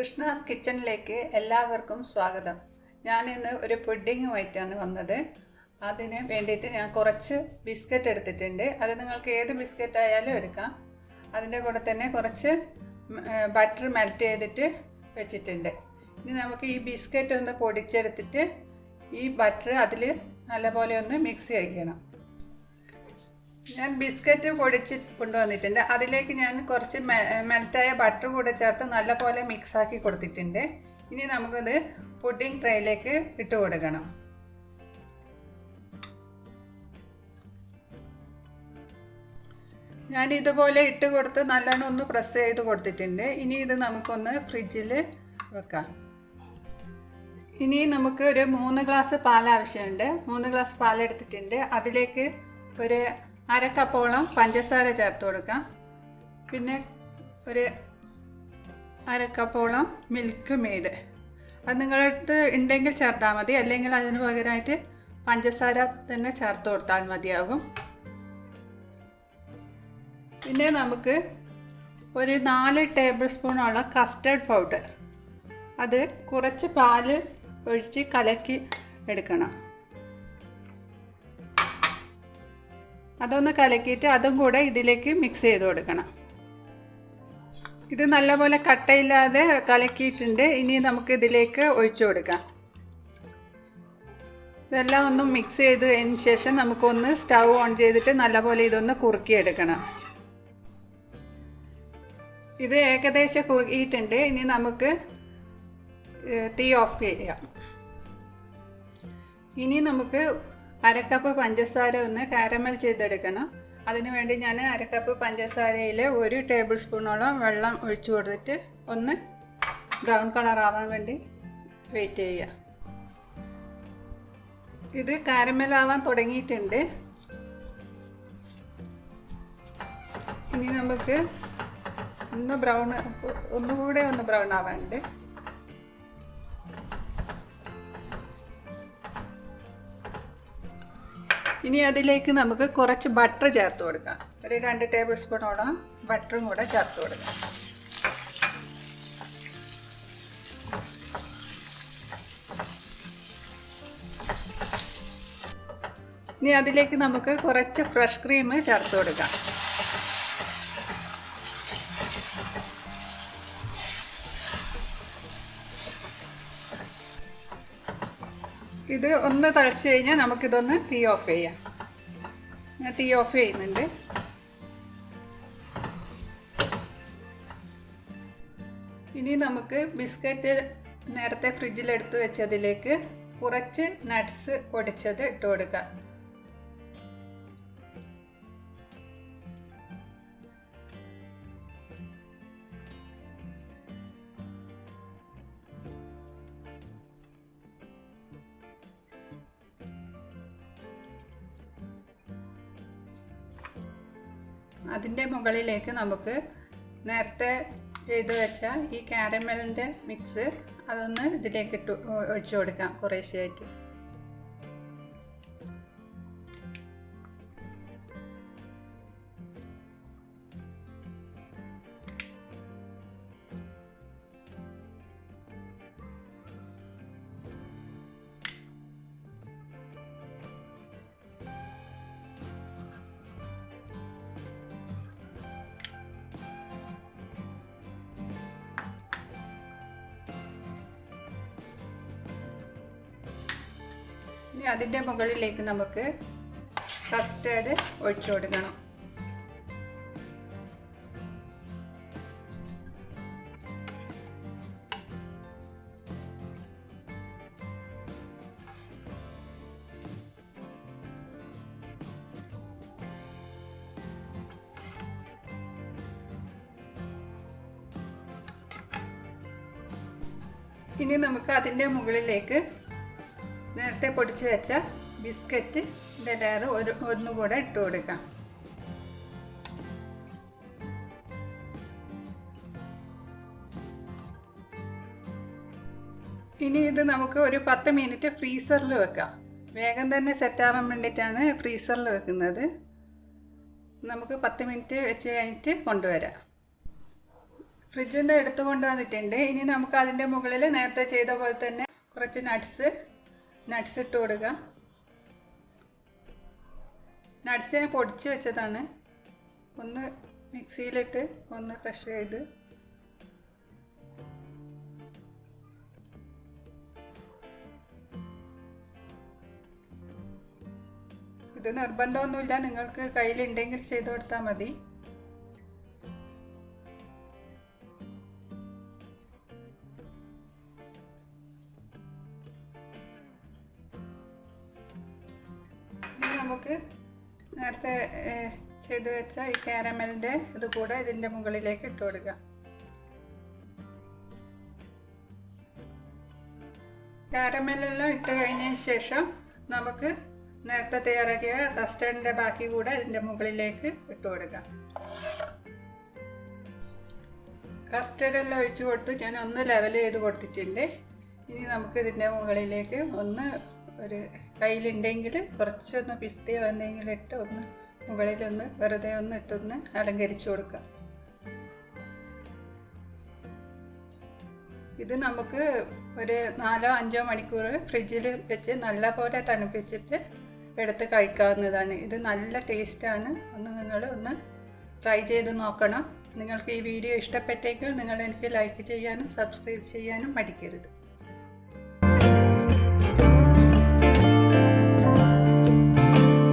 കൃഷ്ണാസ് കിച്ചണിലേക്ക് എല്ലാവർക്കും സ്വാഗതം. ഞാനിന്ന് ഒരു പുഡിങ്ങുമായിട്ടാണ് വന്നത്. അതിന് വേണ്ടിയിട്ട് ഞാൻ കുറച്ച് ബിസ്ക്കറ്റ് എടുത്തിട്ടുണ്ട്. അത് നിങ്ങൾക്ക് ഏത് ബിസ്ക്കറ്റ് ആയാലും എടുക്കാം. അതിൻ്റെ കൂടെ തന്നെ കുറച്ച് ബട്ടർ മെൽറ്റ് ചെയ്തിട്ട് വെച്ചിട്ടുണ്ട്. ഇനി നമുക്ക് ഈ ബിസ്ക്കറ്റ് ഒന്ന് പൊടിച്ചെടുത്തിട്ട് ഈ ബട്ടർ അതിൽ നല്ലപോലെ ഒന്ന് മിക്സ് ചെയ്യണം. ഞാൻ ബിസ്ക്കറ്റ് പൊടിച്ച് കൊണ്ടുവന്നിട്ടുണ്ട്. അതിലേക്ക് ഞാൻ കുറച്ച് മെൽറ്റായ ബട്ടർ കൂടെ ചേർത്ത് നല്ലപോലെ മിക്സാക്കി കൊടുത്തിട്ടുണ്ട്. ഇനി നമുക്കത് പുഡിംഗ് ട്രേയിലേക്ക് ഇട്ട് കൊടുക്കണം. ഞാൻ ഇതുപോലെ ഇട്ട് കൊടുത്ത് നല്ലോണം ഒന്ന് പ്രസ് ചെയ്ത് കൊടുത്തിട്ടുണ്ട്. ഇനി ഇത് നമുക്കൊന്ന് ഫ്രിഡ്ജിൽ വെക്കാം. ഇനി നമുക്ക് ഒരു 3 ഗ്ലാസ് പാൽ ആവശ്യമുണ്ട്. 3 ഗ്ലാസ് പാലെടുത്തിട്ടുണ്ട്. അതിലേക്ക് ഒരു 1/2 കപ്പോളം പഞ്ചസാര ചേർത്ത് കൊടുക്കാം. പിന്നെ ഒരു 1/2 കപ്പോളം മിൽക്ക് മെയ്ഡ്. അത് നിങ്ങളുടെ അടുത്ത് ഉണ്ടെങ്കിൽ ചേർത്താൽ മതി, അല്ലെങ്കിൽ അതിന് പകരമായിട്ട് പഞ്ചസാര തന്നെ ചേർത്ത് കൊടുത്താൽ മതിയാകും. പിന്നെ നമുക്ക് ഒരു 4 ടേബിൾ സ്പൂണോളം കസ്റ്റർഡ് പൗഡർ, അത് കുറച്ച് പാല് ഒഴിച്ച് കലക്കി എടുക്കണം. അതൊന്ന് കലക്കിയിട്ട് അതും കൂടെ ഇതിലേക്ക് മിക്സ് ചെയ്ത് കൊടുക്കണം. ഇത് നല്ലപോലെ കട്ടയില്ലാതെ കലക്കിയിട്ടുണ്ട്. ഇനി നമുക്ക് ഇതിലേക്ക് ഒഴിച്ചു കൊടുക്കാം. ഇതെല്ലാം ഒന്ന് മിക്സ് ചെയ്തതിന് ശേഷം നമുക്കൊന്ന് സ്റ്റൗ ഓൺ ചെയ്തിട്ട് നല്ലപോലെ ഇതൊന്ന് കുറുക്കിയെടുക്കണം. ഇത് ഏകദേശം കുറുകിയിട്ടുണ്ട്. ഇനി നമുക്ക് തീ ഓഫ് ചെയ്യാം. ഇനി നമുക്ക് 1/2 കപ്പ് പഞ്ചസാര ഒന്ന് കാരമൽ ചെയ്തെടുക്കണം. അതിന് വേണ്ടി ഞാൻ 1/2 കപ്പ് പഞ്ചസാരയിൽ 1 ടേബിൾ സ്പൂണോളം വെള്ളം ഒഴിച്ചു കൊടുത്തിട്ട് ഒന്ന് ബ്രൗൺ കളർ ആവാൻ വേണ്ടി വെയിറ്റ് ചെയ്യുക. ഇത് കാരമൽ ആവാൻ തുടങ്ങിയിട്ടുണ്ട്. ഇനി നമുക്ക് ഒന്നുകൂടെ ഒന്ന് ബ്രൗൺ ആവാനുണ്ട്. ഇനി അതിലേക്ക് നമുക്ക് കുറച്ച് ബട്ടർ ചേർത്ത് കൊടുക്കാം. ഒരു 2 ടേബിൾ സ്പൂണോളം ബട്ടറും കൂടെ ചേർത്ത് കൊടുക്കാം. ഇനി അതിലേക്ക് നമുക്ക് കുറച്ച് ഫ്രഷ് ക്രീം ചേർത്ത് കൊടുക്കാം. ഇത് ഒന്ന് തിളച്ച് കഴിഞ്ഞാൽ നമുക്കിതൊന്ന് തീ ഓഫ് ചെയ്യാം. ഞാൻ തീ ഓഫ് ചെയ്യുന്നുണ്ട്. ഇനി നമുക്ക് ബിസ്ക്കറ്റ് നേരത്തെ ഫ്രിഡ്ജിലെടുത്ത് വെച്ചതിലേക്ക് കുറച്ച് നട്ട്സ് പൊടിച്ചത് ഇട്ട് കൊടുക്കാം. അതിൻ്റെ മുകളിലേക്ക് നമുക്ക് നേരത്തെ ചെയ്ത് വെച്ച ഈ കാരമലിൻ്റെ മിക്സ് അതൊന്ന് ഇതിലേക്ക് ഒഴിച്ചു കൊടുക്കാം കുറേശ്ശെയായിട്ട്. ഇനി അതിൻ്റെ മുകളിലേക്ക് നമുക്ക് കസ്റ്റേർഡ് ഒഴിച്ചു കൊടുക്കണം. ഇനി നമുക്ക് അതിൻ്റെ മുകളിലേക്ക് നേരത്തെ പൊടിച്ച് വെച്ച ബിസ്ക്കറ്റിൻ്റെ ലെയർ ഒന്നുകൂടെ ഇട്ട് കൊടുക്കാം. ഇനി ഇത് നമുക്ക് ഒരു 10 മിനിറ്റ് ഫ്രീസറിൽ വെക്കാം. വേഗം തന്നെ സെറ്റാവാൻ വേണ്ടിയിട്ടാണ് ഫ്രീസറിൽ വെക്കുന്നത്. നമുക്ക് 10 മിനിറ്റ് വെച്ച് കഴിഞ്ഞിട്ട് കൊണ്ടുവരാം. ഫ്രിഡ്ജിൽ നിന്ന് എടുത്തു കൊണ്ടുവന്നിട്ടുണ്ട്. ഇനി നമുക്ക് അതിൻ്റെ മുകളിൽ നേരത്തെ ചെയ്ത പോലെ തന്നെ കുറച്ച് നട്ട്സ് ഇട്ട് കൊടുക്കുക. നട്ട്സ് ഞാൻ പൊടിച്ച് വെച്ചതാണ്. ഒന്ന് മിക്സിയിലിട്ട് ഒന്ന് ക്രഷ് ചെയ്ത് ഇത് നിർബന്ധമൊന്നുമില്ല, നിങ്ങൾക്ക് കയ്യിലുണ്ടെങ്കിൽ ചെയ്ത് കൊടുത്താൽ മതി. ഇനി നമുക്ക് നേരത്തെ ചെയ്ത് വെച്ച ഈ കാരമലിൻ്റെ ഇത് കൂടെ ഇതിൻ്റെ മുകളിലേക്ക് ഇട്ട് കൊടുക്കുക. കാരമലെല്ലാം ഇട്ട് കഴിഞ്ഞതിന് ശേഷം നമുക്ക് നേരത്തെ തയ്യാറാക്കിയ കസ്റ്റർഡിൻ്റെ ബാക്കി കൂടെ ഇതിൻ്റെ മുകളിലേക്ക് ഇട്ട് കൊടുക്കാം. കസ്റ്റർഡെല്ലാം ഒഴിച്ച് കൊടുത്ത് ഞാൻ ഒന്ന് ലെവൽ ചെയ്ത് കൊടുത്തിട്ടുണ്ട്. ഇനി നമുക്ക് ഇതിൻ്റെ മുകളിലേക്ക് ഒന്ന് ഒരു കയ്യിലുണ്ടെങ്കിൽ കുറച്ചൊന്ന് പിസ്തയോ എന്തെങ്കിലും ഇട്ട് ഒന്ന് മുകളിലൊന്ന് വെറുതെ ഒന്ന് ഇട്ടൊന്ന് അലങ്കരിച്ചു കൊടുക്കാം. ഇത് നമുക്ക് ഒരു 4-5 മണിക്കൂർ ഫ്രിഡ്ജിൽ വെച്ച് നല്ലപോലെ തണുപ്പിച്ചിട്ട് എടുത്ത് കഴിക്കാവുന്നതാണ്. ഇത് നല്ല ടേസ്റ്റാണ്. നിങ്ങൾ ഒന്ന് ട്രൈ ചെയ്ത് നോക്കണം. നിങ്ങൾക്ക് ഈ വീഡിയോ ഇഷ്ടപ്പെട്ടെങ്കിൽ നിങ്ങൾ എനിക്ക് ലൈക്ക് ചെയ്യാനും സബ്സ്ക്രൈബ് ചെയ്യാനും മടിക്കരുത്.